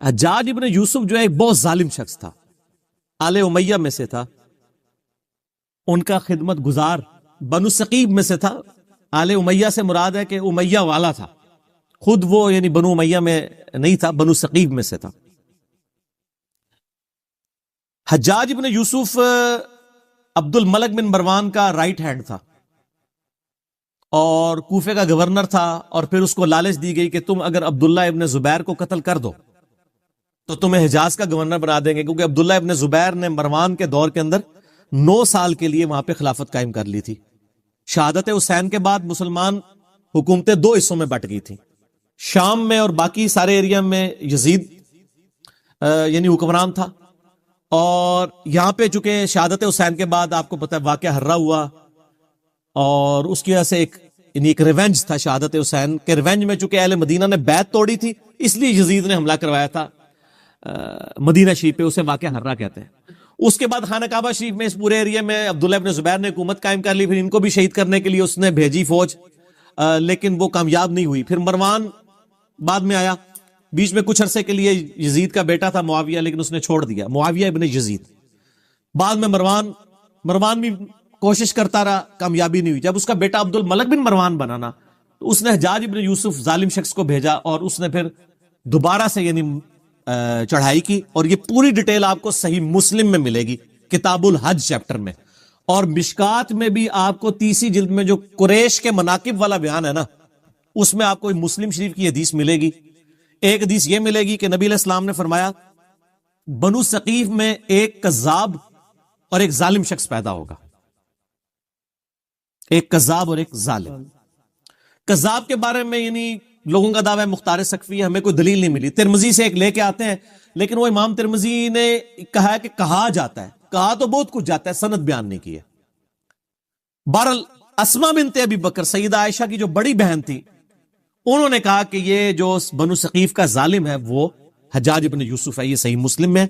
حجاج ابن یوسف جو ہے ایک بہت ظالم شخص تھا، آل امیہ میں سے تھا، ان کا خدمت گزار بنو ثقیف میں سے تھا۔ آل امیہ سے مراد ہے کہ امیہ والا تھا، خود وہ یعنی بنو امیہ میں نہیں تھا، بنو ثقیف میں سے تھا۔ حجاج ابن یوسف عبد الملک بن مروان کا رائٹ ہینڈ تھا اور کوفے کا گورنر تھا، اور پھر اس کو لالچ دی گئی کہ تم اگر عبداللہ ابن زبیر کو قتل کر دو تو تمہیں حجاز کا گورنر بنا دیں گے، کیونکہ عبداللہ ابن زبیر نے مروان کے دور کے اندر 9 سال کے لیے وہاں پہ خلافت قائم کر لی تھی۔ شہادت حسین کے بعد مسلمان حکومتیں 2 حصوں میں بٹ گئی تھیں، شام میں اور باقی سارے ایریا میں یزید یعنی حکمران تھا، اور یہاں پہ چونکہ شہادت حسین کے بعد آپ کو پتہ ہے واقعہ ہررا ہوا، اور اس کی وجہ سے ایک ریونج تھا شہادت حسین کے ریونج میں، چونکہ اہل مدینہ نے بیعت توڑی تھی اس لیے یزید نے حملہ کروایا تھا مدینہ شریف پہ، اسے واقعہ ہررا کہتے ہیں۔ اس کے بعد خانہ کعبہ شریف میں اس پورے ایریا میں عبداللہ ابن زبیر نے حکومت قائم کر لی، پھر ان کو بھی شہید کرنے کے لیے اس نے بھیجی فوج، لیکن وہ کامیاب نہیں ہوئی۔ پھر مروان بعد میں آیا، بیچ میں کچھ عرصے کے لیے یزید کا بیٹا تھا معاویہ، لیکن اس نے چھوڑ دیا، معاویہ ابن یزید۔ بعد میں مروان بھی کوشش کرتا رہا، کامیابی نہیں ہوئی۔ جب اس کا بیٹا عبد الملک بن مروان بنانا تو اس نے حجاج ابن یوسف ظالم شخص کو بھیجا، اور اس نے پھر دوبارہ سے یعنی چڑھائی کی، اور یہ پوری ڈیٹیل آپ کو صحیح مسلم میں ملے گی کتاب الحج چیپٹر میں، اور مشکات میں بھی آپ کو 30 جلد میں جو قریش کے مناقب والا بیان ہے نا، اس میں آپ کو مسلم شریف کی حدیث ملے گی۔ ایک حدیث یہ ملے گی کہ نبی علیہ السلام نے فرمایا بنو ثقیف میں ایک کذاب اور ایک ظالم شخص پیدا ہوگا، ایک کذاب اور ایک ظالم۔ کذاب کے بارے میں یعنی لوگوں کا دعویٰ ہے مختار سقفی، ہمیں کوئی دلیل نہیں ملی، ترمذی سے ایک لے کے آتے ہیں، لیکن وہ امام ترمذی نے کہا ہے کہ کہا جاتا ہے، کہا تو بہت کچھ جاتا ہے، سند بیان نہیں کی ہے۔ بہرحال اسما بنت ابی بکر سیدہ عائشہ کی جو بڑی بہن تھی، انہوں نے کہا کہ یہ جو بنو ثقیف کا ظالم ہے وہ حجاج ابن یوسف ہے۔ یہ صحیح مسلم میں،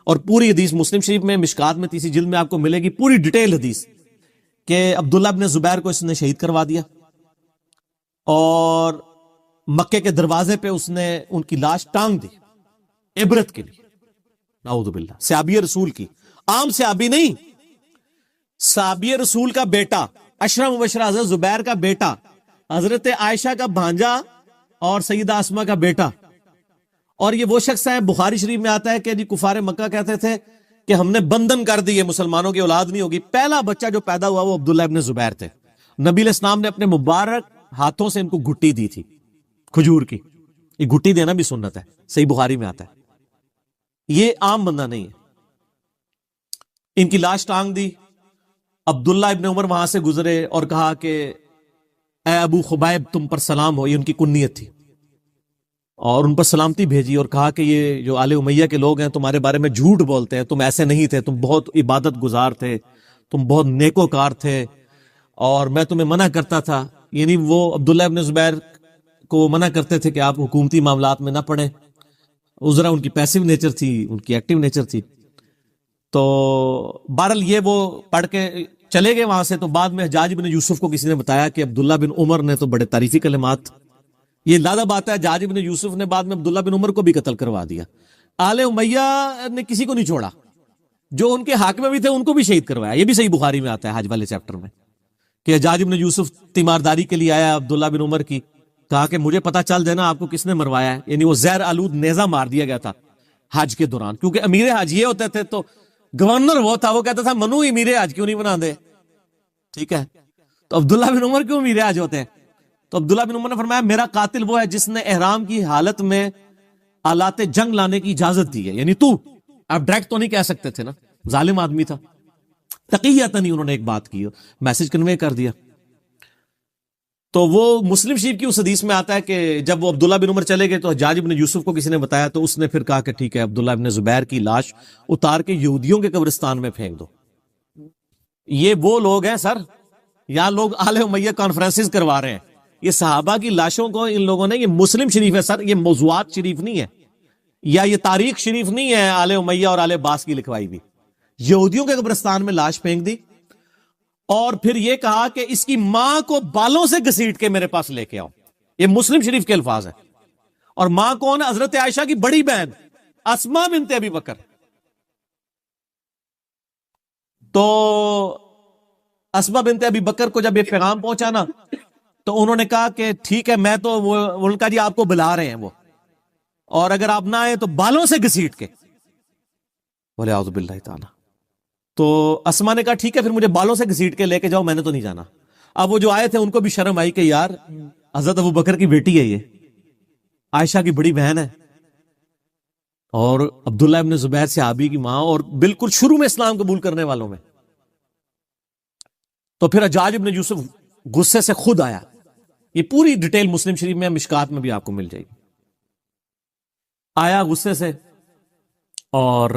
اور پوری حدیث مسلم شریف میں مشکات میں 30 جلد میں آپ کو ملے گی پوری ڈیٹیل حدیث، کہ عبداللہ ابن زبیر کو اس نے شہید کروا دیا، اور مکے کے دروازے پہ اس نے ان کی لاش ٹانگ دی عبرت کے لیے، نعوذ باللہ، صحابی رسول کی، عام صحابی نہیں، صحابی رسول کا بیٹا، اشرف مبشرہ حضرت زبیر کا بیٹا، حضرت عائشہ کا بھانجا اور سیدہ اسما کا بیٹا۔ اور یہ وہ شخص ہے، بخاری شریف میں آتا ہے کہ جی کفار مکہ کہتے تھے کہ ہم نے بندھن کر دیے، مسلمانوں کی اولاد نہیں ہوگی۔ پہلا بچہ جو پیدا ہوا وہ عبداللہ ابن زبیر تھے۔ نبی علیہ السلام نے اپنے مبارک ہاتھوں سے ان کو گھٹی دی تھی کھجور کی، یہ گھٹی دینا بھی سنت ہے، صحیح بخاری میں آتا ہے، یہ عام بندہ نہیں ہے۔ ان کی لاش ٹانگ دی، عبداللہ ابن عمر وہاں سے گزرے اور کہا کہ اے ابو خبیب تم پر سلام ہو، یہ ان کی کنیت تھی، اور ان پر سلامتی بھیجی، اور کہا کہ یہ جو آل امیہ کے لوگ ہیں تمہارے بارے میں جھوٹ بولتے ہیں، تم ایسے نہیں تھے، تم بہت عبادت گزار تھے، تم بہت نیکوکار تھے، اور میں تمہیں منع کرتا تھا، یعنی وہ عبداللہ ابن زبیر کو منع کرتے تھے کہ آپ حکومتی معاملات میں نہ پڑیں، عذرا ان کی پیسیو نیچر تھی، ان کی ایکٹیو نیچر تھی۔ تو بہرحال یہ وہ پڑھ کے چلے گئے وہاں سے۔ تو بعد میں حجاج بن یوسف کو کسی نے بتایا کہ عبداللہ بن عمر نے تو بڑے تعریفی کلمات، یہ لادہ بات ہے، حجاج بن یوسف نے بعد میں عبداللہ بن عمر کو بھی قتل کروا دیا۔ آل امیہ نے کسی کو نہیں چھوڑا، جو ان کے حاکم بھی تھے ان کو بھی شہید کروایا۔ یہ بھی صحیح بخاری میں آتا ہے حج والے چیپٹر میں، کہ حجاج بن یوسف تیمارداری کے لیے آیا عبداللہ بن عمر کی، کہا کہ مجھے پتا چل جائے نا آپ کو کس نے مروایا ہے، یعنی وہ زہر آلود نیزہ مار دیا گیا تھا حج کے دوران، کیونکہ امیر حج یہ ہوتے تھے، تو گورنر وہ تھا، وہ کہتا تھا منو امیر حج کیوں نہیں بنا دے، ٹھیک ہے، تو عبداللہ بن عمر کیوں امیر حج ہوتے ہیں؟ تو عبداللہ بن عمر نے فرمایا میرا قاتل وہ ہے جس نے احرام کی حالت میں آلات جنگ لانے کی اجازت دی ہے، یعنی تو آپ ڈائریکٹ تو نہیں کہہ سکتے تھے نا، ظالم آدمی تھا، تقیۃً انہوں نے ایک بات کی، میسج کنوے کر دیا۔ تو وہ مسلم شریف کی اس حدیث میں آتا ہے کہ جب وہ عبداللہ بن عمر چلے گئے تو حجاج بن یوسف کو کسی نے بتایا، تو اس نے پھر کہا کہ ٹھیک ہے عبداللہ بن زبیر کی لاش اتار کے یہودیوں کے قبرستان میں پھینک دو۔ یہ وہ لوگ ہیں سر، یہاں لوگ آل امیہ کانفرنسز کروا رہے ہیں، یہ صحابہ کی لاشوں کو ان لوگوں نے، یہ مسلم شریف ہے سر، یہ موضوعات شریف نہیں ہے، یا یہ تاریخ شریف نہیں ہے آل امیہ اور آل عباس کی لکھوائی بھی۔ یہودیوں کے قبرستان میں لاش پھینک دی، اور پھر یہ کہا کہ اس کی ماں کو بالوں سے گھسیٹ کے میرے پاس لے کے آؤ۔ یہ مسلم شریف کے الفاظ ہیں، اور ماں کون ہے؟ حضرت عائشہ کی بڑی بہن، اسما بنت ابی بکر. تو اسما بنت ابی بکر کو جب یہ پیغام پہنچا نا تو انہوں نے کہا کہ ٹھیک ہے میں تو ان کا جی آپ کو بلا رہے ہیں وہ, اور اگر آپ نہ آئے تو بالوں سے گھسیٹ کے. بولے اعوذ باللہ تعالی. تو اسما نے کہا ٹھیک ہے پھر مجھے بالوں سے گھسیٹ کے لے کے جاؤ, میں نے تو نہیں جانا. اب وہ جو آئے تھے ان کو بھی شرم آئی کہ یار حضرت ابو بکر کی بیٹی ہے, یہ عائشہ کی بڑی بہن ہے, اور عبداللہ ابن زبیر صحابی کی ماں, اور بالکل شروع میں اسلام قبول کرنے والوں میں. تو پھر حجاج ابن یوسف غصے سے خود آیا. یہ پوری ڈیٹیل مسلم شریف میں, مشکات میں بھی آپ کو مل جائے گی. آیا غصے سے اور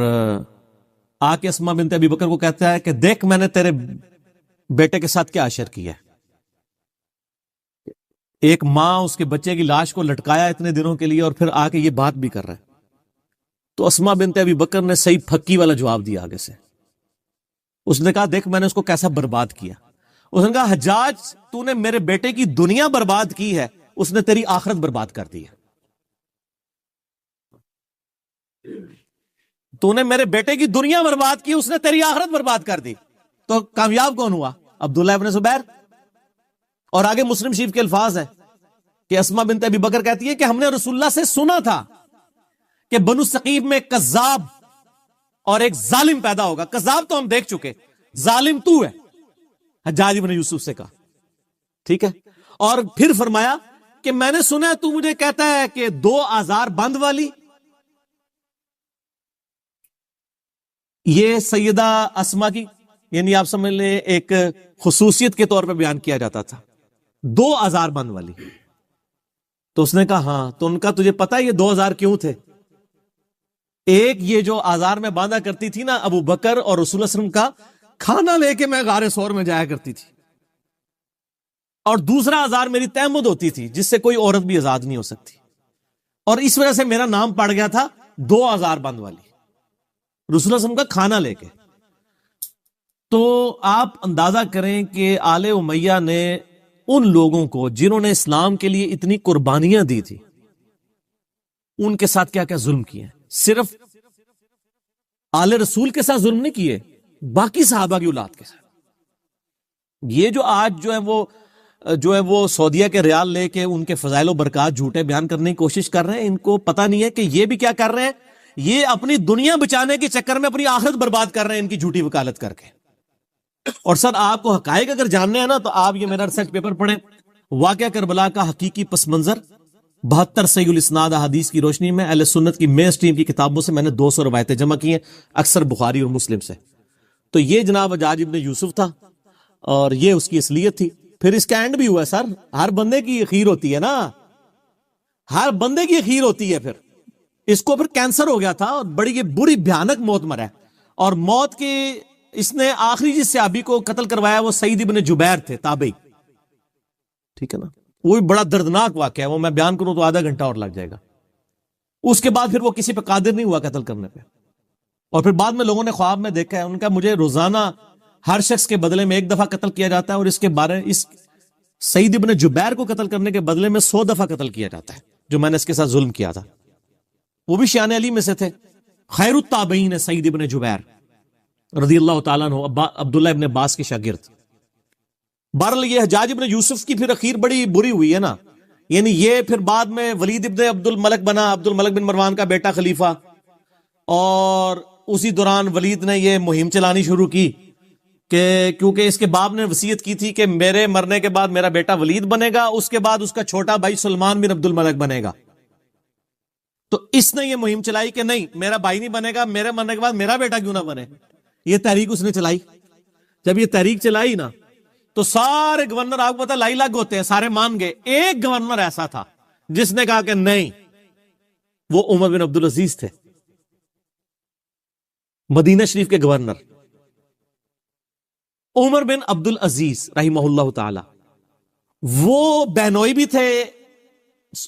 آ کے اسما بنت ابی بکر کو کہتا ہے کہ دیکھ میں نے تیرے بیٹے کے ساتھ کیا اشر کیا ہے. ایک ماں اس کے بچے کی لاش کو لٹکایا اتنے دنوں کے لیے, اور پھر آ کے یہ بات بھی کر رہا ہے. تو اسما بنت ابی بکر نے صحیح پھکی والا جواب دیا آگے سے. اس نے کہا دیکھ میں نے اس کو کیسا برباد کیا. اس نے کہا حجاج تو نے میرے بیٹے کی دنیا برباد کی ہے, اس نے تیری آخرت برباد کر دی ہے. تو نے میرے بیٹے کی دنیا برباد کی, اس نے تیری آخرت برباد کر دی. تو کامیاب کون ہوا؟ عبداللہ ابن زبیر. اور آگے مسلم شریف کے الفاظ ہیں کہ اسما بنت ابی بکر کہتی ہے کہ ہم نے رسول اللہ سے سنا تھا کہ بنو ثقیف میں ایک کذاب اور ایک ظالم پیدا ہوگا. کذاب تو ہم دیکھ چکے, ظالم تو ہے. حجاج ابن یوسف سے کہا ٹھیک ہے. اور پھر فرمایا کہ میں نے سنا ہے تو مجھے کہتا ہے کہ 2 آزار بند والی. یہ سیدہ اسما کی یعنی آپ سمجھ لیں ایک خصوصیت کے طور پہ بیان کیا جاتا تھا, 2 آزار بند والی. تو اس نے کہا ہاں. تو ان کا تجھے پتا ہے یہ 2 آزار کیوں تھے؟ ایک یہ جو آزار میں باندھا کرتی تھی نا ابو بکر اور رسول اللہ صلی اللہ علیہ وسلم کا کھانا لے کے میں غار ثور میں جایا کرتی تھی, اور دوسرا آزار میری تہمت ہوتی تھی جس سے کوئی عورت بھی آزاد نہیں ہو سکتی, اور اس وجہ سے میرا نام پڑ گیا تھا 2 آزار بند والی, رسول اللہ صلی اللہ علیہ وسلم کا کھانا لے کے. تو آپ اندازہ کریں کہ آل امیہ نے ان لوگوں کو جنہوں نے اسلام کے لیے اتنی قربانیاں دی تھی ان کے ساتھ کیا کیا ظلم کیے. صرف آل رسول کے ساتھ ظلم نہیں کیے, باقی صحابہ کی اولاد کے ساتھ. یہ جو آج جو ہے وہ سعودیہ کے ریال لے کے ان کے فضائل و برکات جھوٹے بیان کرنے کی کوشش کر رہے ہیں, ان کو پتہ نہیں ہے کہ یہ بھی کیا کر رہے ہیں, یہ اپنی دنیا بچانے کے چکر میں اپنی آخرت برباد کر رہے ہیں ان کی جھوٹی وکالت کر کے. اور سر آپ کو حقائق اگر جاننے ہیں نا تو آپ یہ میرا ریسرچ پیپر پڑھیں, واقعہ کربلا کا حقیقی پس منظر 72 صحیح الاسناد احادیث کی روشنی میں اہل سنت کی مین اسٹریم کی کتابوں سے میں نے 200 روایتیں جمع کی ہیں, اکثر بخاری اور مسلم سے. تو یہ جناب حجاج ابن یوسف تھا اور یہ اس کی اصلیت تھی. پھر اس کا اینڈ بھی ہوا ہے سر, ہر بندے کی اخیر ہوتی ہے نا, ہر بندے کی اخیر ہوتی ہے. پھر اس کو پھر کینسر ہو گیا تھا اور بڑی بری بھیانک موت مرا ہے, اور موت کی اس نے آخری جس صحابی کو قتل کروایا وہ سعید ابن جبیر تھے, تابعی. ٹھیک ہے نا, وہ بھی بڑا دردناک واقعہ ہے, وہ میں بیان کروں تو آدھا گھنٹہ اور لگ جائے گا. اس کے بعد پھر وہ کسی پہ قادر نہیں ہوا قتل کرنے پہ, اور پھر بعد میں لوگوں نے خواب میں دیکھا ہے ان کا مجھے روزانہ ہر شخص کے بدلے میں 1 دفعہ قتل کیا جاتا ہے, اور اس کے بارے اس سعید ابن جبیر کو قتل کرنے کے بدلے میں 100 دفعہ قتل کیا جاتا ہے جو میں نے اس کے ساتھ ظلم کیا تھا. وہ بھی شیان علی میں سے تھے, خیر التابعین ہے سعید ابن جبیر رضی اللہ تعالیٰ عنہ, عبداللہ ابن عباس کے شاگرد. بہرحال یہ حجاج ابن یوسف کی پھر اخیر بڑی بری ہوئی ہے نا, یعنی یہ پھر بعد میں ولید ابن عبد الملک بنا, عبد الملک بن مروان کا بیٹا خلیفہ, اور اسی دوران ولید نے یہ مہم چلانی شروع کی کہ کیونکہ اس کے باپ نے وصیت کی تھی کہ میرے مرنے کے بعد میرا بیٹا ولید بنے گا, اس کے بعد اس کا چھوٹا بھائی سلمان بن عبد الملک بنے گا. تو اس نے یہ مہم چلائی کہ نہیں میرا بھائی نہیں بنے گا, میرے مرنے کے بعد میرا بیٹا کیوں نہ بنے. یہ تحریک اس نے چلائی. جب یہ تحریک چلائی نا تو سارے گورنر آپ کو پتا لائی لگ ہوتے ہیں, سارے مان گئے. ایک گورنر ایسا تھا جس نے کہا کہ نہیں, وہ عمر بن عبد العزیز تھے, مدینہ شریف کے گورنر عمر بن عبد العزیز رحمہ اللہ تعالی. وہ بہنوئی بھی تھے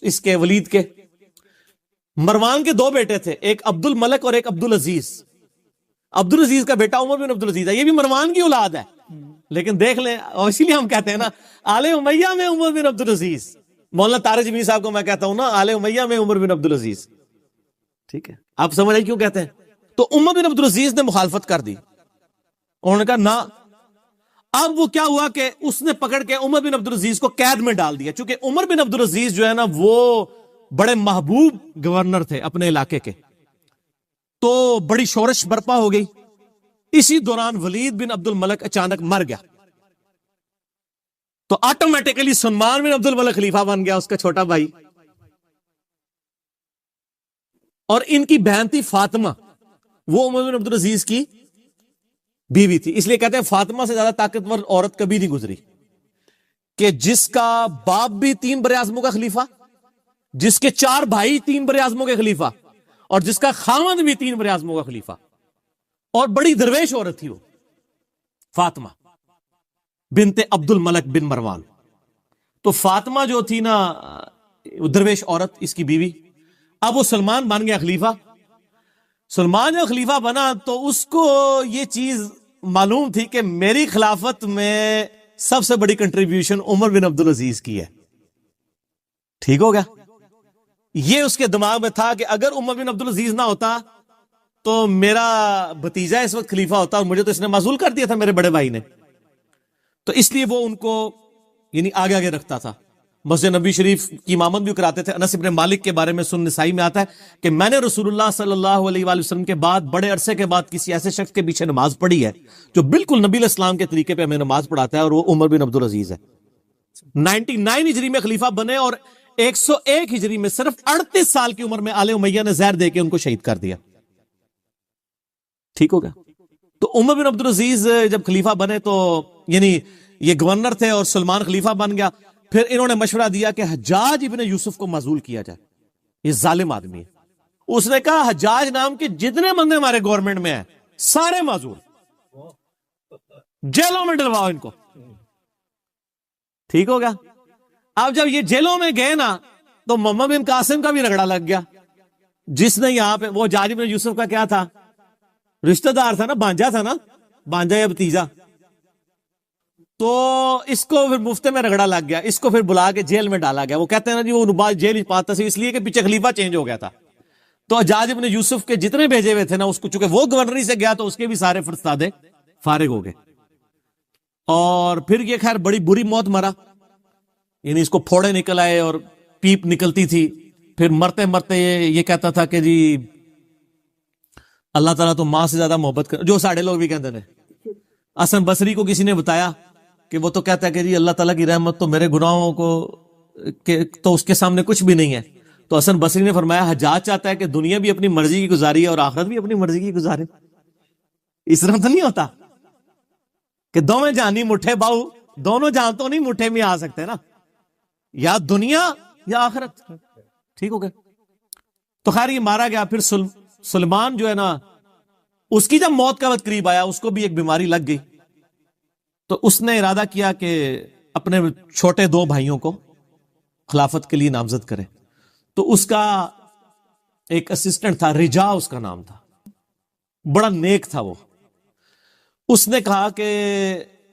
اس کے ولید کے. مروان کے 2 بیٹے تھے, ایک عبد الملک اور ایک عبد العزیز. عبد العزیز کا بیٹا عمر بن عبد العزیز ہے, یہ بھی مروان کی اولاد ہے. لیکن دیکھ لیں, اور اسی لیے ہم کہتے ہیں نا آل امیہ میں عمر بن عبد العزیز. مولانا طارق جمیل صاحب کو میں کہتا ہوں نا آل امیہ میں عمر بن عبد العزیز. ٹھیک ہے, آپ سمجھ رہے کیوں کہتے ہیں؟ تو عمر بن عبدالعزیز نے مخالفت کر دی, انہوں نے کہا نہ. اب وہ کیا ہوا کہ اس نے پکڑ کے عمر بن عبدالعزیز کو قید میں ڈال دیا, چونکہ عمر بن عبدالعزیز جو ہے نا وہ بڑے محبوب گورنر تھے اپنے علاقے کے, تو بڑی شورش برپا ہو گئی. اسی دوران ولید بن عبد الملک اچانک مر گیا, تو آٹومیٹیکلی سلمان بن عبد الملک خلیفہ بن گیا, اس کا چھوٹا بھائی. اور ان کی بہن تھی فاطمہ, وہ عمر بن عبدالعزیز کی بیوی تھی. اس لیے کہتے ہیں فاطمہ سے زیادہ طاقتور عورت کبھی نہیں گزری, کہ جس کا باپ بھی 3 براعظموں کا خلیفہ, جس کے 4 بھائی 3 براعظموں کے خلیفہ, اور جس کا خاوند بھی 3 براعظموں کا خلیفہ, اور بڑی درویش عورت تھی وہ فاطمہ بنت عبد الملک بن مروان. تو فاطمہ جو تھی نا درویش عورت, اس کی بیوی. اب وہ سلمان بن گیا خلیفہ. سلمان جو خلیفہ بنا تو اس کو یہ چیز معلوم تھی کہ میری خلافت میں سب سے بڑی کنٹریبیوشن عمر بن عبدالعزیز کی ہے. ٹھیک ہو گیا, یہ اس کے دماغ میں تھا کہ اگر عمر بن عبدالعزیز نہ ہوتا تو میرا بھتیجا اس وقت خلیفہ ہوتا, اور مجھے تو اس نے معزول کر دیا تھا میرے بڑے بھائی نے. تو اس لیے وہ ان کو یعنی آگے آگے رکھتا تھا. مسجد نبی شریف کی امامت بھی کراتے تھے. انس بن مالک کے بارے میں سنن نسائی میں آتا ہے کہ میں نے رسول اللہ صلی اللہ علیہ وآلہ وسلم کے بعد بڑے عرصے کے بعد کسی ایسے شخص کے پیچھے نماز پڑھی ہے جو بالکل نبی علیہ السلام کے طریقے پہ ہمیں نماز پڑھاتا ہے, اور وہ عمر بن عبدالعزیز ہے. 99 ہجری میں خلیفہ بنے, اور 101 ہجری میں صرف 38 سال کی عمر میں آل امیہ نے زہر دے کے ان کو شہید کر دیا. ٹھیک ہو گیا. تو عمر بن عبدالعزیز جب خلیفہ بنے تو یعنی یہ گورنر تھے اور سلمان خلیفہ بن گیا. پھر انہوں نے مشورہ دیا کہ حجاج ابن یوسف کو معزول کیا جائے, یہ ظالم آدمی ہے. اس نے کہا حجاج نام کے جتنے بندے ہمارے گورنمنٹ میں ہیں سارے معزول, جیلوں میں ڈلواؤ ان کو. ٹھیک ہو گیا. اب جب یہ جیلوں میں گئے نا تو محمد بن قاسم کا بھی رگڑا لگ گیا, جس نے یہاں پہ, وہ حجاج ابن یوسف کا کیا تھا, رشتہ دار تھا نا, بانجا تھا نا, بانجا یا بھتیجا. تو اس کو پھر مفتے میں رگڑا لگ گیا, اس کو پھر بلا کے جیل میں ڈالا گیا. وہ کہتے ہیں نا جی وہ نباز جیل پاتا سی, اس لیے کہ پیچھے خلیفہ چینج ہو گیا تھا. تو حجاج ابن یوسف کے جتنے بھیجے ہوئے تھے نا, اس کو چونکہ وہ گورنری سے گیا تو اس کے بھی سارے فرستادے فارغ ہو گئے. اور پھر یہ خیر بڑی بری موت مرا, یعنی اس کو پھوڑے نکل آئے اور پیپ نکلتی تھی. پھر مرتے مرتے یہ کہتا تھا کہ جی اللہ تعالیٰ تو ماں سے زیادہ محبت کر, جو ساڑھے لوگ بھی کہتے ہیں. حسن بصری کو کسی نے بتایا کہ وہ تو کہتا ہے کہ جی اللہ تعالیٰ کی رحمت تو میرے گناہوں کو تو اس کے سامنے کچھ بھی نہیں ہے. تو حسن بصری نے فرمایا حجاج چاہتا ہے کہ دنیا بھی اپنی مرضی کی گزاری ہے اور آخرت بھی اپنی مرضی کی گزارے. اس طرح تو نہیں ہوتا کہ دونوں جہانی مٹھے باؤ, دونوں جہاں تو نہیں مٹھے میں آ سکتے نا, یا دنیا یا آخرت. ٹھیک ہو گیا. تو خیر یہ مارا گیا. پھر سلمان جو ہے نا, اس کی جب موت کا وقت قریب آیا, اس کو بھی ایک بیماری لگ گئی. تو اس نے ارادہ کیا کہ اپنے چھوٹے 2 بھائیوں کو خلافت کے لیے نامزد کرے. تو اس کا ایک اسسٹنٹ تھا, رجا اس کا نام تھا, بڑا نیک تھا وہ. اس نے کہا کہ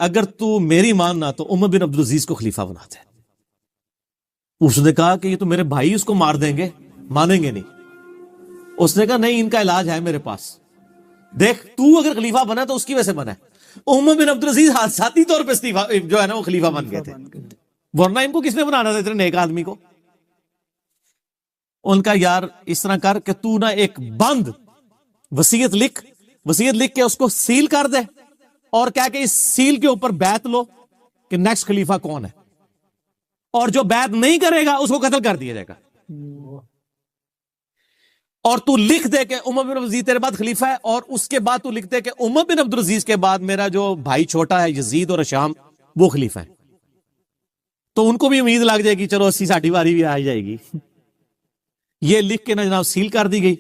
اگر تو میری ماننا تو عمر بن عبدالعزیز کو خلیفہ بنا دے. اس نے کہا کہ یہ تو میرے بھائی اس کو مار دیں گے, مانیں گے نہیں. اس نے کہا نہیں, ان کا علاج ہے میرے پاس. دیکھ تو اگر خلیفہ بنا تو اس کی وجہ سے بنا ہے. عمر بن عبدالعزیز حادثاتی طور پہ جو ہے نا وہ خلیفہ بن گئے تھے, ورنہ ان کو کس نے بنانا تھا اتنے نیک آدمی کو. ان کا یار اس طرح کر کہ تو نا ایک بند وصیت لکھ کے اس کو سیل کر دے, اور کیا کہ اس سیل کے اوپر بیعت لو کہ نیکسٹ خلیفہ کون ہے, اور جو بیعت نہیں کرے گا اس کو قتل کر دیا جائے گا. اور تو لکھ دے کہ عمر بن عبدالعزیز تیرے بعد خلیفہ ہے, اور اس کے بعد تو لکھ دے کہ عمر بن عبدالعزیز کے بعد میرا جو بھائی چھوٹا ہے یزید اور شام وہ خلیفہ ہے. تو ان کو بھی امید لگ جائے گی چلو 80-60 باری بھی آ جائے گی. یہ لکھ کے نا جناب سیل کر دی گئی.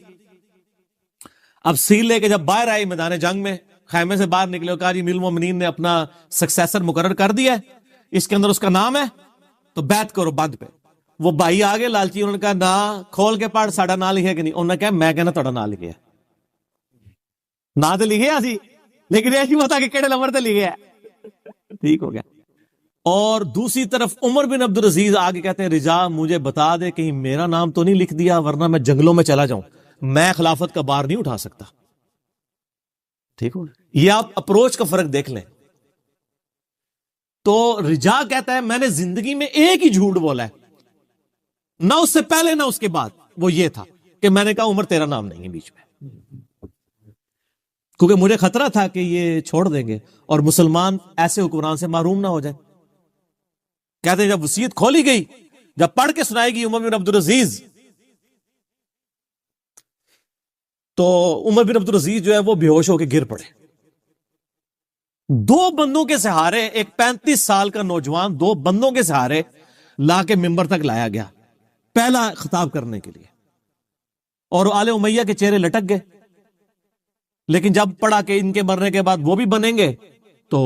اب سیل لے کے جب باہر آئی میدان جنگ میں, خیمے سے باہر نکلے, کہا جی امیر المومنین نے اپنا سکسیسر مقرر کر دیا ہے, اس کے اندر اس کا نام ہے, تو بیعت کرو بند پہ. وہ بھائی آگے لالچی, انہوں نے کہا نہ کھول کے پڑھ ساڑا نہ لکھے کہ نہیں. انہوں نے کہا میں کہنا تھوڑا نہ لکھے, نہ تو لکھے سی لیکن ایسی بتا کہ کیڑے نمبر تے لکھے ہے. ٹھیک ہو گیا. اور دوسری طرف عمر بن عبدالعزیز آگے کہتے ہیں رجا مجھے بتا دے کہیں میرا نام تو نہیں لکھ دیا ورنہ میں جنگلوں میں چلا جاؤں. میں خلافت کا بار نہیں اٹھا سکتا. ٹھیک ہو, یہ آپ اپروچ کا فرق دیکھ لیں. تو رجا کہتا ہے میں نے زندگی میں ایک ہی جھوٹ بولا ہے, نہ اس سے پہلے نہ اس کے بعد, وہ یہ تھا کہ میں نے کہا عمر تیرا نام نہیں ہے بیچ میں, کیونکہ مجھے خطرہ تھا کہ یہ چھوڑ دیں گے اور مسلمان ایسے حکمران سے محروم نہ ہو جائے. کہتے ہیں جب وصیت کھولی گئی, جب پڑھ کے سنائے گی عمر بن عبدالعزیز, تو عمر بن عبدالعزیز جو ہے وہ بے ہوش ہو کے گر پڑے. 2 بندوں کے سہارے, ایک 35 سال کا نوجوان 2 بندوں کے سہارے لا کے ممبر تک لایا گیا پہلا خطاب کرنے کے لیے, اور آل امیہ کے چہرے لٹک گئے. لیکن جب پڑھا کہ ان کے مرنے کے بعد وہ بھی بنیں گے تو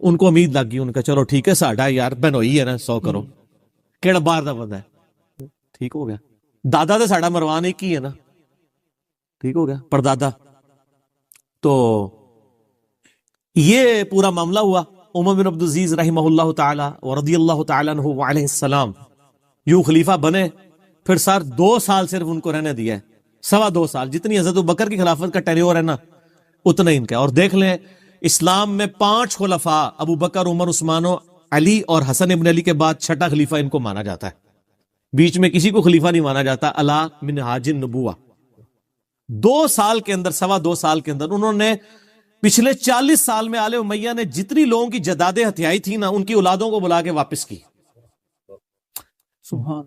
ان کو امید لگ گئی, ان کا چلو ٹھیک ہے ساڈا یار بہنوئی ہے نا 100 کرو کیڑا باہر دا بندہ ہے, ٹھیک ہو گیا. دادا تو ساڈا مروان ایک ہی ہے نا, ٹھیک ہو گیا, پردادا. تو یہ پورا معاملہ ہوا. عمر بن عبدالعزیز رحمہ اللہ تعالی ورضی اللہ تعالی عنہ وعلیہ السلام یوں خلیفہ بنے. پھر سر 2 سال صرف ان کو رہنے دیا ہے, 2.25 سال, جتنی حضرت ابوبکر کی خلافت کا ٹینیور ہے نا اتنا ہی ان کا. اور دیکھ لیں اسلام میں 5 خلفاء ابو بکر, عمر, عثمان, علی اور حسن ابن علی کے بعد 6ٹھا خلیفہ ان کو مانا جاتا ہے. بیچ میں کسی کو خلیفہ نہیں مانا جاتا. علا منہاج النبوہ 2 سال کے اندر, 2.25 سال کے اندر انہوں نے پچھلے 40 سال میں آل امیہ نے جتنی لوگوں کی جدادیں ہتھیائی تھی نا, ان کی اولادوں کو بلا کے واپس کی.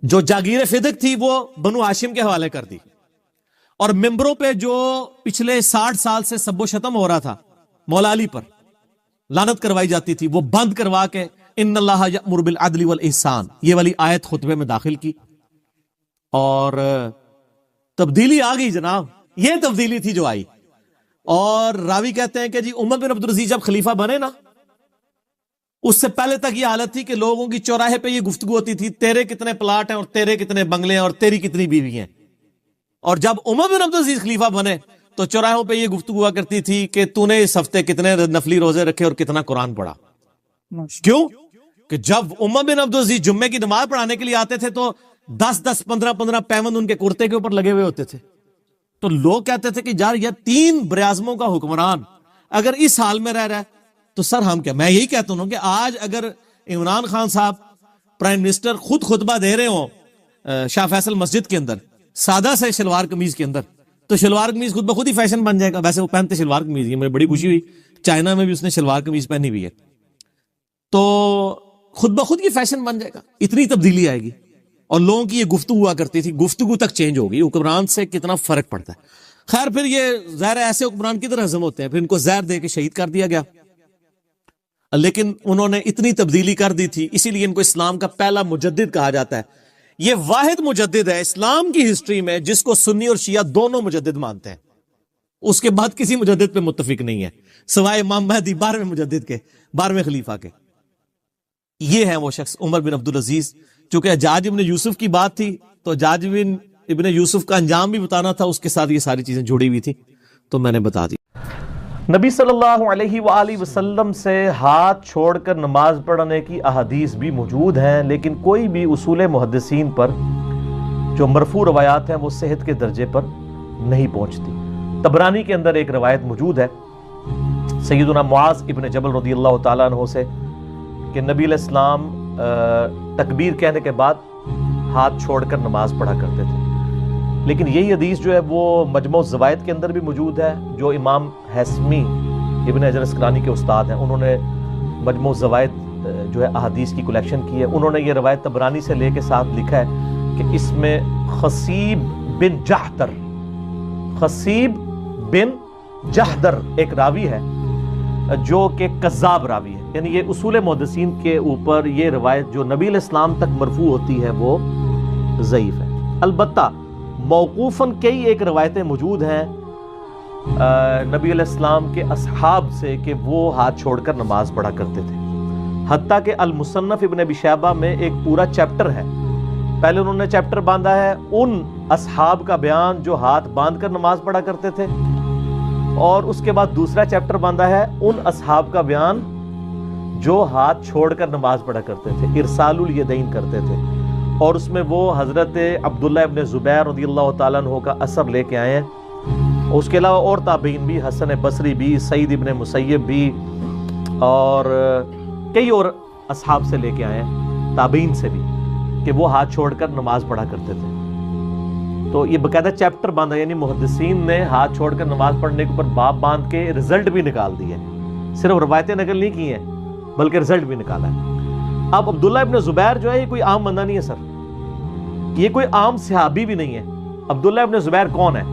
جو جاگیر فدق تھی وہ بنو ہاشم کے حوالے کر دی, اور ممبروں پہ جو پچھلے 60 سال سے سب و شتم ہو رہا تھا مولا علی پر, لعنت کروائی جاتی تھی, وہ بند کروا کے ان اللہ یأمر بالعدل والاحسان یہ والی آیت خطبے میں داخل کی. اور تبدیلی آ گئی جناب, یہ تبدیلی تھی جو آئی. اور راوی کہتے ہیں کہ جی عمر بن عبدالعزیز جب خلیفہ بنے نا, اس سے پہلے تک یہ حالت تھی کہ لوگوں کی چوراہے پہ یہ گفتگو ہوتی تھی, تیرے کتنے پلاٹ ہیں اور تیرے کتنے بنگلے ہیں اور تیری کتنی بیوی ہیں. اور جب عمر بن عبدالعزیز خلیفہ بنے تو چوراہوں پہ یہ گفتگو ہوا کرتی تھی کہ تو نے اس ہفتے کتنے نفلی روزے رکھے اور کتنا قرآن پڑھا. کیوں کہ جب عمر بن عبدالعزیز جمعے کی نماز پڑھانے کے لیے آتے تھے تو 10 15 پیمند ان کے کرتے کے اوپر لگے ہوئے ہوتے تھے. تو لوگ کہتے تھے کہ یار یہ 3 براعظموں کا حکمران اگر اس حال میں رہ رہا ہے تو سر ہم کیا. میں یہی کہتا ہوں کہ آج اگر عمران خان صاحب پرائم منسٹر خود خطبہ دے رہے ہوں شاہ فیصل مسجد کے اندر سادہ سے شلوار قمیض کے اندر, تو شلوار قمیض خود بخود ہی فیشن بن جائے گا. ویسے وہ پہنتے شلوار قمیض ہی, مجھے بڑی خوشی ہوئی چائنا میں بھی اس نے شلوار قمیض پہنی ہوئی ہے, تو خود بخود کی فیشن بن جائے گا. اتنی تبدیلی آئے گی. اور لوگوں کی یہ گفتگو ہوا کرتی تھی, گفتگو تک چینج ہوگی. حکمران سے کتنا فرق پڑتا ہے. خیر پھر یہ ظاہر ایسے حکمران کی طرح ہضم ہوتے ہیں, پھر ان کو زہر دے کے شہید کر دیا گیا. لیکن انہوں نے اتنی تبدیلی کر دی تھی, اسی لیے ان کو اسلام کا پہلا مجدد کہا جاتا ہے. یہ واحد مجدد ہے اسلام کی ہسٹری میں جس کو سنی اور شیعہ دونوں مجدد مانتے ہیں. اس کے بعد کسی مجدد پہ متفق نہیں ہے سوائے امام مہدی 12ویں مجدد کے, 12ویں خلیفہ کے. یہ ہے وہ شخص عمر بن عبدالعزیز. چونکہ حجاج ابن یوسف کی بات تھی تو حجاج ابن یوسف کا انجام بھی بتانا تھا, اس کے ساتھ یہ ساری چیزیں جڑی ہوئی تھی تو میں نے بتا دی. نبی صلی اللہ علیہ وآلہ وسلم سے ہاتھ چھوڑ کر نماز پڑھنے کی احادیث بھی موجود ہیں, لیکن کوئی بھی اصول محدثین پر جو مرفوع روایات ہیں وہ صحت کے درجے پر نہیں پہنچتی. طبرانی کے اندر ایک روایت موجود ہے سیدنا معاذ ابن جبل رضی اللہ تعالیٰ عنہ سے کہ نبی علیہ السلام تکبیر کہنے کے بعد ہاتھ چھوڑ کر نماز پڑھا کرتے تھے. لیکن یہی حدیث جو ہے وہ مجموع الزوائد کے اندر بھی موجود ہے, جو امام حیثمی ابن حجر اسقلانی کے استاد ہیں, انہوں نے مجموع الزوائد جو ہے احادیث کی کلیکشن کی ہے. انہوں نے یہ روایت طبرانی سے لے کے ساتھ لکھا ہے کہ اس میں خصیب بن جحدر ایک راوی ہے جو کہ کذاب راوی ہے. یعنی یہ اصول محدثین کے اوپر یہ روایت جو نبی علیہ السلام تک مرفوع ہوتی ہے وہ ضعیف ہے. البتہ موقوفاً کئی ایک روایتیں موجود ہیں نبی علیہ السلام کے اصحاب سے کہ وہ ہاتھ چھوڑ کر نماز پڑھا کرتے تھے. حتیٰ کہ المصنف ابن ابی شیبہ میں ایک پورا چیپٹر ہے. پہلے انہوں نے چیپٹر باندھا ہے ان اصحاب کا بیان جو ہاتھ باندھ کر نماز پڑھا کرتے تھے, اور اس کے بعد دوسرا چیپٹر باندھا ہے ان اصحاب کا بیان جو ہاتھ چھوڑ کر نماز پڑھا کرتے تھے, ارسال الیدین کرتے تھے. اور اس میں وہ حضرت عبداللہ ابن زبیر رضی اللہ تعالیٰ عنہ کا اثر لے کے آئے ہیں. اس کے علاوہ اور تابعین بھی، حسن بصری بھی، سعید ابن مسیب بھی، اور کئی اور اصحاب سے لے کے آئے ہیں، تابعین سے بھی، کہ وہ ہاتھ چھوڑ کر نماز پڑھا کرتے تھے. تو یہ باقاعدہ چیپٹر باندھا، یعنی محدثین نے ہاتھ چھوڑ کر نماز پڑھنے کے اوپر باب باندھ کے رزلٹ بھی نکال دیے، صرف روایتیں نقل نہیں کی ہیں بلکہ رزلٹ بھی نکالا ہے. اب عبداللہ ابن زبیر جو ہے یہ کوئی عام بندہ نہیں ہے سر، یہ کوئی عام صحابی بھی نہیں ہے. عبداللہ ابن زبیر کون ہے؟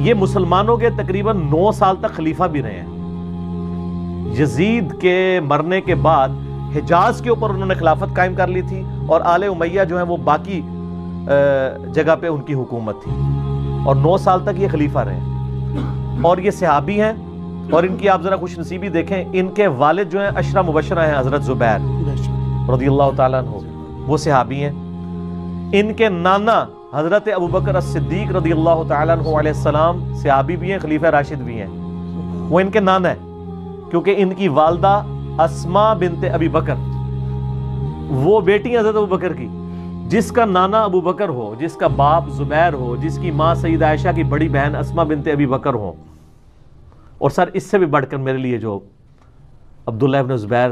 یہ مسلمانوں کے تقریباً 9 سال تک خلیفہ بھی رہے ہیں. یزید کے مرنے کے بعد حجاز کے اوپر انہوں نے خلافت قائم کر لی تھی، اور آل امیہ جو ہیں وہ باقی جگہ پہ ان کی حکومت تھی، اور 9 سال تک یہ خلیفہ رہے. اور یہ صحابی ہیں، اور ان کی آپ ذرا خوش نصیبی دیکھیں، ان کے والد جو ہیں عشرہ مبشرہ ہیں حضرت زبیر رضی اللہ تعالیٰ عنہ، وہ صحابی ہیں. ان کے نانا حضرت ابوبکر الصدیق رضی اللہ تعالیٰ عنہ علیہ السلام صحابی بھی ہیں، خلیفہ راشد بھی ہیں. وہ ان کے نانا ہیں، کیونکہ ان کی والدہ اسماء بنت ابی بکر، وہ بیٹی ہیں حضرت ابوبکر کی. جس کا نانا ابو بکر ہو، جس کا باپ زبیر ہو، جس کی ماں سیدہ عائشہ کی بڑی بہن اسماء بنت ابی بکر ہو. اور سر اس سے بھی بڑھ کر میرے لیے جو عبداللہ ابن زبیر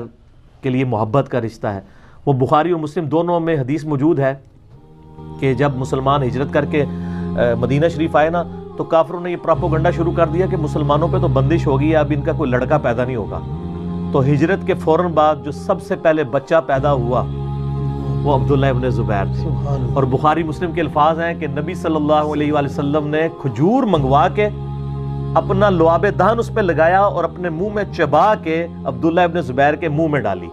کے لیے محبت کا رشتہ ہے، وہ بخاری اور مسلم دونوں میں حدیث موجود ہے کہ جب مسلمان ہجرت کر کے مدینہ شریف آئے نا، تو کافروں نے یہ پراپوگنڈا شروع کر دیا کہ مسلمانوں پہ تو بندش ہوگی ہے، اب ان کا کوئی لڑکا پیدا نہیں ہوگا. تو ہجرت کے فوراً بعد جو سب سے پہلے بچہ پیدا ہوا وہ عبداللہ ابن زبیر تھے. اور بخاری مسلم کے الفاظ ہیں کہ نبی صلی اللہ علیہ وآلہ وسلم نے کھجور منگوا کے اپنا لعاب دہن اس پہ لگایا اور اپنے منہ میں چبا کے عبداللہ ابن زبیر کے منہ میں ڈالی.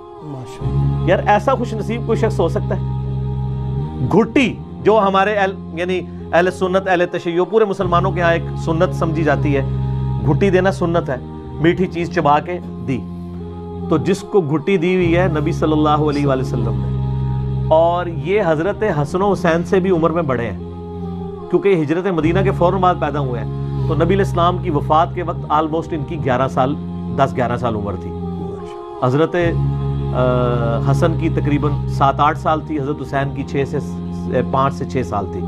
یار ایسا خوش نصیب کوئی شخص ہو سکتا ہے؟ گھٹی جو ہمارے یعنی اہل سنت اہل تشیع پورے مسلمانوں کے ہاں ایک سنت سمجھی جاتی ہے، گھٹی دینا سنت ہے، میٹھی چیز چبا کے دی. تو جس کو گھٹی دی ہوئی ہے نبی صلی اللہ علیہ وآلہ وسلم نے، اور یہ حضرت حسن و حسین سے بھی عمر میں بڑے ہیں، کیونکہ یہ ہجرت مدینہ کے فوراً بعد پیدا ہوئے ہیں. تو نبی علیہ السلام کی وفات کے وقت آلموسٹ ان کی 10-11 سال عمر تھی. حضرت حسن کی تقریباً 7-8 سال تھی، حضرت حسین کی 5 سے 6 سال تھی.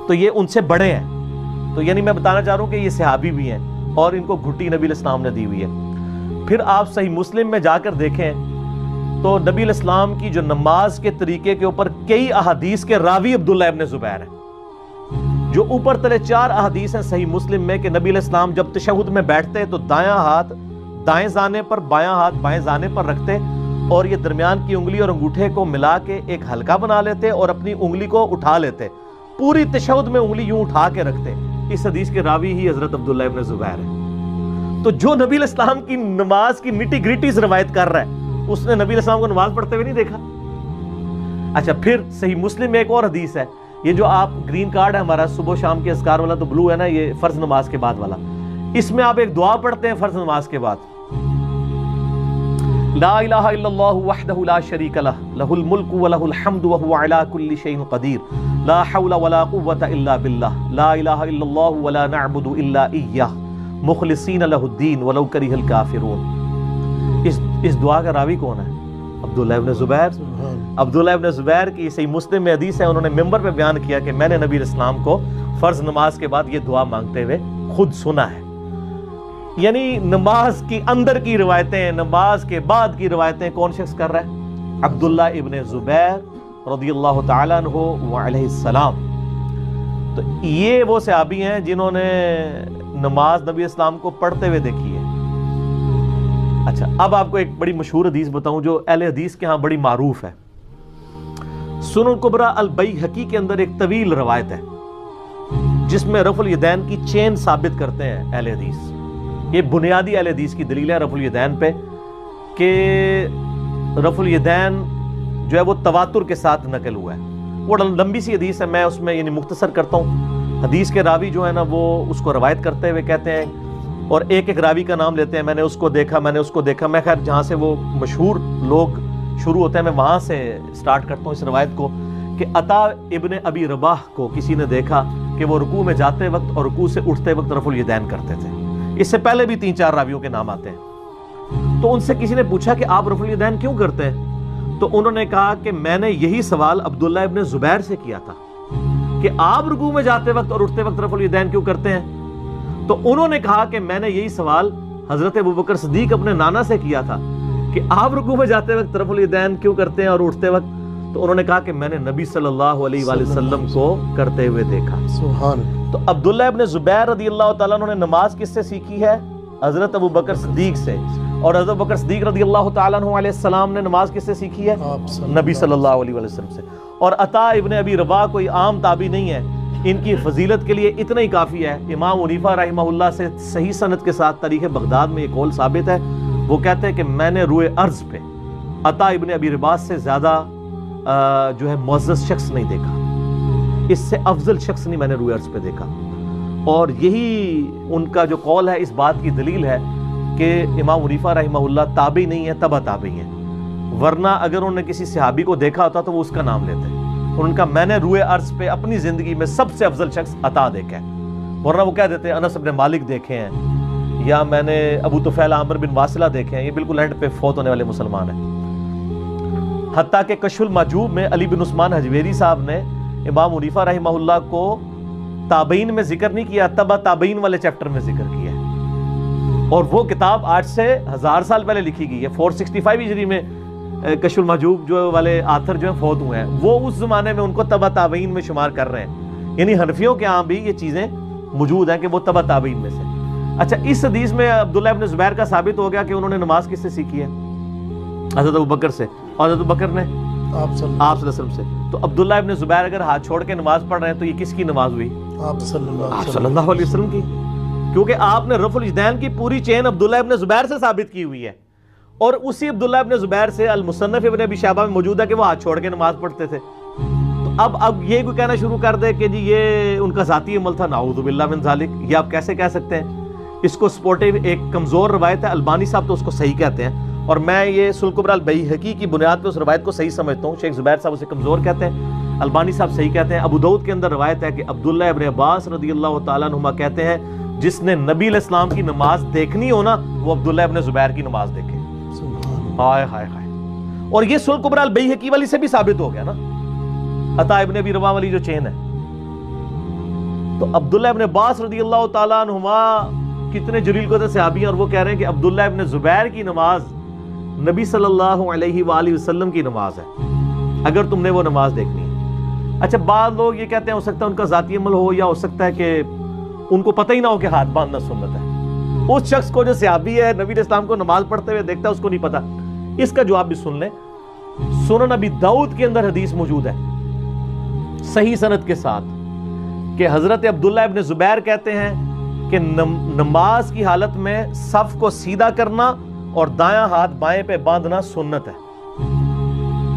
تو یہ ان سے بڑے ہیں. تو یعنی میں بتانا چاہ رہا ہوں کہ یہ صحابی بھی ہیں، اور ان کو گھٹی نبی علیہ السلام نے دی ہوئی ہے. پھر آپ صحیح مسلم میں جا کر دیکھیں تو نبی علیہ السلام کی جو نماز کے طریقے کے اوپر کئی احادیث کے راوی عبداللہ ابن زبیر ہیں. جو اوپر تلے 4 احادیث ہیں صحیح مسلم میں کہ نبی علیہ السلام جب تشہد میں بیٹھتے تو دایاں ہاتھ دائیں زانے پر، بایاں ہاتھ بائیں زانے پر رکھتے، اور یہ درمیان کی انگلی اور انگوٹھے کو ملا کے ایک حلقہ بنا لیتے اور اپنی انگلی کو اٹھا لیتے، پوری تشہد میں انگلی یوں اٹھا کے رکھتے. اس حدیث کے راوی ہی حضرت عبداللہ ابن زبیر ہے. تو جو نبی علیہ السلام کی نماز کی نٹی گریٹیز روایت کر رہا ہے، اس نے نبی علیہ السلام کو نماز پڑھتے ہوئے نہیں دیکھا. اچھا پھر صحیح مسلم میں ایک اور حدیث ہے، یہ جو آپ گرین کارڈ ہے ہمارا صبح شام کے اذکار والا، تو بلو ہے نا، یہ فرض نماز کے بعد والا. اس میں آپ ایک دعا پڑھتے ہیں فرض نماز کے بعد، لا الہ الا اللہ وحدہ لا شریک لہ، لہ الملک ولہ الحمد وہو علی کل شیء قدیر، لا حول ولا قوة الا باللہ، لا الہ الا اللہ ولا نعبد الا ایہ، مخلصین لہ الدین ولو کرہ الکافرون. اس دعا کا راوی کون ہے؟ عبداللہ ابن زبیر. عبداللہ ابن زبیر کی صحیح مسلم میں حدیث ہے، انہوں نے ممبر پہ بیان کیا کہ میں نے نبی علیہ السلام کو فرض نماز کے بعد یہ دعا مانگتے ہوئے خود سنا ہے. یعنی نماز کی اندر کی روایتیں، نماز کے بعد کی روایتیں کون شخص کر رہا ہے؟ عبداللہ ابن زبیر رضی اللہ تعالیٰ عنہ وعلیہ السلام. تو یہ وہ صحابی ہیں جنہوں نے نماز نبی اسلام کو پڑھتے ہوئے دیکھی ہے. اچھا اب آپ کو ایک بڑی مشہور حدیث بتاؤں جو اہل حدیث کے ہاں بڑی معروف ہے. سنن الکبریٰ البیہقی کے اندر ایک طویل روایت ہے جس میں رفع الیدین کی چین ثابت کرتے ہیں اہل حدیث. یہ بنیادی اہل حدیث کی دلیل ہے رفع الیدین پہ کہ رفع الیدین جو ہے وہ تواتر کے ساتھ نقل ہوا ہے. وہ لمبی سی حدیث ہے، میں اس میں یعنی مختصر کرتا ہوں. حدیث کے راوی جو ہے نا وہ اس کو روایت کرتے ہوئے کہتے ہیں، اور ایک ایک راوی کا نام لیتے ہیں، میں نے اس کو دیکھا، میں نے اس کو دیکھا. میں خیر جہاں سے وہ مشہور لوگ شروع ہوتے ہیں میں وہاں سے سٹارٹ کرتا ہوں اس روایت کو کہ عطا ابن ابی رباح کو کسی نے دیکھا کہ وہ رکوع میں جاتے وقت اور رکوع سے اٹھتے وقت رفع الیدین کرتے تھے. اس سے پہلے بھی 3-4 راویوں کے نام آتے ہیں. تو ان سے کسی نے پوچھا کہ آپ رفع الیدین کیوں کرتے ہیں؟ تو انہوں نے کہا کہ میں نے یہی سوال عبداللہ ابن زبیر سے کیا تھا کہ آپ رکوع میں جاتے وقت اور اٹھتے وقت رفع الیدین کیوں کرتے ہیں؟ تو انہوں نے کہا کہ میں نے یہی سوال حضرت ابوبکر صدیق اپنے نانا سے کیا تھا کہ آپ رکوع میں جاتے وقت رفع الیدین کیوں کرتے ہیں اور اٹھتے وقت؟ تو انہوں نے کہا کہ میں نے نبی صلی اللہ علیہ وآلہ وسلم کو کرتے ہوئے دیکھا. سبحان. تو عبداللہ ابن زبیر رضی اللہ تعالیٰ عنہ نے نماز کس سے سیکھی ہے؟ حضرت ابوبکر صدیق سے. اور حضرت ابوبکر صدیق رضی اللہ تعالیٰ عنہ علیہ السلام نے نماز کس سے سیکھی ہے؟ نبی صلی اللہ علیہ وسلم سے. اور عطا ابن ابی رباح کوئی عام تابعی نہیں ہے, ان کی فضیلت کے لیے اتنا ہی کافی ہے. امام حنیفہ رحمہ اللہ سے صحیح سند کے ساتھ تاریخ بغداد میں یہ قول ثابت ہے, وہ کہتے ہیں کہ میں نے روئے ارض پہ عطا ابن ابی رباح سے زیادہ جو ہے معزز شخص نہیں دیکھا, اس سے افضل شخص نہیں میں نے روئے ارض پہ دیکھا. اور یہی ان کا جو قول ہے اس بات کی دلیل ہے کہ امام حنیفہ رحمہ اللہ تابعی نہیں ہے, تبع تابعی ہیں, ورنہ اگر انہوں نے کسی صحابی کو دیکھا ہوتا تو وہ اس کا نام لیتے. ان کا میں نے روئے ارض پہ اپنی زندگی میں سب سے افضل شخص عطا دیکھا ہے, ورنہ وہ کہہ دیتے انس بن مالک دیکھے ہیں یا میں نے ابو طفیل عامر بن واصلہ دیکھے ہیں, یہ بالکل اینڈ پہ فوت ہونے والے مسلمان ہیں. حتیٰ کہ کشف المحجوب میں علی بن عثمان حجویری صاحب نے امام حنیفہ رحمہ اللہ کو تابعین میں ذکر نہیں کیا, تبع تابعین والے چیپٹر میں ذکر کیا ہے. اور وہ کتاب آج سے 1000 سال پہلے لکھی گئی ہے. 465 ہجری میں کشف المحجوب جو والے آتھر جو ہیں فوت ہوئے ہیں, وہ اس زمانے میں ان کو تبع تابعین میں شمار کر رہے ہیں. یعنی حنفیوں کے ہاں بھی یہ چیزیں موجود ہیں کہ وہ تبع تابعین میں سے. اچھا, اس حدیث میں عبداللہ ابن زبیر کا ثابت ہو گیا کہ انہوں نے نماز کس سے سیکھی ہے؟ حضرت ابوبکر سے. اور حضرت ابوبکر نے آپ صلی اللہ علیہ وسلم سے. تو عبداللہ ابن زبیر اگر ہاتھ چھوڑ کے نماز پڑھ رہے ہیں تو یہ کس کی نماز ہوئی؟ آپ صلی اللہ علیہ وسلم کی. کیونکہ آپ نے رفع الیدین کی پوری چین عبداللہ ابن زبیر سے ثابت کی ہوئی ہے. اور اسی عبداللہ ابن زبیر سے المصنف ابن ابی شیبہ میں موجود ہے کہ وہ ہاتھ چھوڑ کے نماز پڑھتے تھے. تو اب یہ کوئی کہنا شروع کر دے کہ جی یہ ان کا ذاتی عمل تھا, نعوذ باللہ من ذالک, یہ آپ کیسے کہہ سکتے ہیں؟ اس کو سپورٹیو ایک کمزور روایت ہے, البانی صاحب تو اس کو صحیح کہتے ہیں, اور میں یہ سنن کبری البیہقی کی بنیاد پہ اس روایت کو صحیح سمجھتا ہوں. شیخ زبیر صاحب اسے کمزور کہتے ہیں, البانی صاحب صحیح کہتے ہیں. ابو داؤد کے اندر روایت ہے کہ عبداللہ ابن عباس رضی اللہ تعالیٰ عنہما کہتے ہیں جس نے نبی علیہ السلام کی نماز دیکھنی ہو نا وہ عبداللہ ابن زبیر کی نماز دیکھے. ہائے ہائے ہائے. اور یہ سنن کبری البیہقی والی سے بھی ثابت ہو گیا نا, عطا ابن ابی رباح والی جو چین ہے. تو عبداللہ ابن عباس رضی اللہ تعالیٰ عنہما کتنے جلیل قدر صحابی ہیں, اور وہ کہہ رہے ہیں کہ عبداللہ ابن زبیر کی نماز نبی صلی اللہ علیہ وآلہ وسلم کی نماز ہے, اگر تم نے وہ نماز دیکھنی ہے. اچھا, بعض لوگ یہ کہتے ہیں ہو سکتا ہے ان کا ذاتی عمل ہو, یا ہو سکتا ہے کہ ان کو پتہ ہی نہ ہو کہ ہاتھ باندھنا سنت ہے. اس شخص کو جو صحابی ہے نبی علیہ السلام کو نماز پڑھتے ہوئے دیکھتا ہے اس کو نہیں پتا. اس کا جواب بھی سن لیں. سنن ابی داؤد کے اندر حدیث موجود ہے صحیح سند کے ساتھ کہ حضرت عبداللہ ابن زبیر کہتے ہیں کہ نماز کی حالت میں صف کو سیدھا کرنا اور دایاں ہاتھ بائیں پہ باندھنا سنت ہے.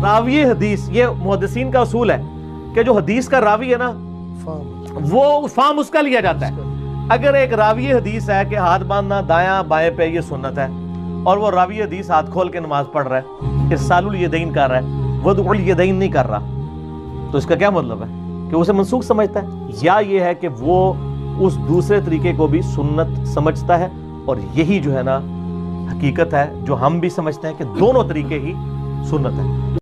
راوی حدیث, یہ محدثین کا اصول ہے کہ جو حدیث کا راوی ہے نا وہ فہم اس کا لیا جاتا ہے. اگر ایک راوی حدیث ہے کہ ہاتھ باندھنا دایاں بائیں پہ یہ سنت ہے, اور وہ راوی حدیث ہاتھ کھول کے نماز پڑھ رہا ہے, ارسال الیدین کر رہا ہے, وضع الیدین نہیں کر رہا, تو اس کا کیا مطلب ہے کہ اسے منسوخ سمجھتا ہے, یا یہ ہے کہ وہ اس دوسرے طریقے کو بھی سنت سمجھتا ہے. اور یہی جو ہے نا حقیقت ہے جو ہم بھی سمجھتے ہیں کہ دونوں طریقے ہی سنت ہے.